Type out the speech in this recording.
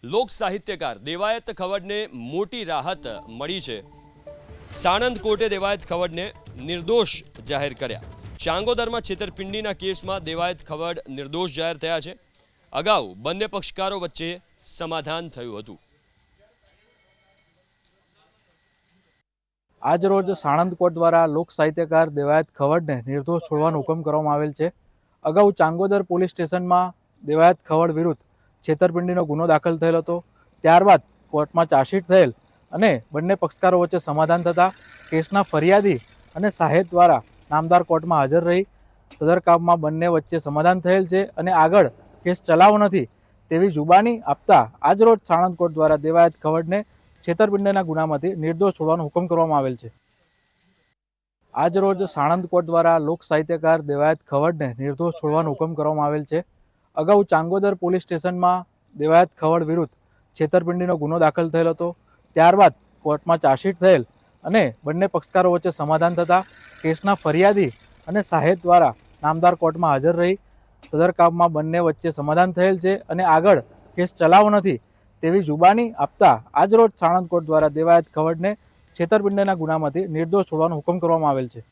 લોક સાહિત્યકાર દેવાયત ખવડને મોટી રાહત મળી છે। સાણંદ કોર્ટે દેવાયત ખવડને નિર્દોષ જાહેર કર્યા। ચાંગોદરમાં છેતરપિંડીના કેસમાં દેવાયત ખવડ નિર્દોષ જાહેર થયા છે। અગાઉ બંને પક્ષકારો વચ્ચે સમાધાન થયું હતું। આજ રોજ સાણંદ કોર્ટ દ્વારા લોક સાહિત્યકાર દેવાયત ખવડને નિર્દોષ છોડવાનો હુકમ કરવામાં આવેલ છે। અગાઉ ચાંગોદર પોલીસ સ્ટેશનમાં દેવાયત ખવડ વિરુદ્ધ છેતરપિંડીનો ગુનો દાખલ થયેલ હતો। ત્યારબાદ કોર્ટમાં ચાર્જશીટ થયેલ અને બંને પક્ષકારો વચ્ચે સમાધાન થતાં કેસના ફરિયાદી અને સાહેબ દ્વારા નામદાર કોર્ટમાં હાજર રહી સદર કામમાં બંને વચ્ચે સમાધાન થયેલ છે અને આગળ કેસ ચલાવવો નથી તેવી જુબાની આપતા આજરોજ સાણંદ કોર્ટ દ્વારા દેવાયત ખવડને છેતરપિંડીના ગુનામાંથી નિર્દોષ છોડવાનો હુકમ કરવામાં આવેલ છે। આજ રોજ સાણંદ કોર્ટ દ્વારા લોક સાહિત્યકાર દેવાયત ખવડને નિર્દોષ છોડવાનો હુકમ કરવામાં આવેલ છે। અગાઉ ચાંગોદર પોલીસ સ્ટેશનમાં દેવાયત ખવડ વિરુદ્ધ છેતરપિંડીનો ગુનો દાખલ થયેલ હતો। ત્યારબાદ કોર્ટમાં ચાર્જશીટ થયેલ અને બંને પક્ષકારો વચ્ચે સમાધાન થતાં કેસના ફરિયાદી અને સાહેબ દ્વારા નામદાર કોર્ટમાં હાજર રહી સદર કામમાં બંને વચ્ચે સમાધાન થયેલ છે અને આગળ કેસ ચલાવવો નથી તેવી જુબાની આપતા આજરોજ સાણંદ કોર્ટ દ્વારા દેવાયત ખવડને છેતરપિંડીના ગુનામાંથી નિર્દોષ છોડવાનો હુકમ કરવામાં આવેલ છે।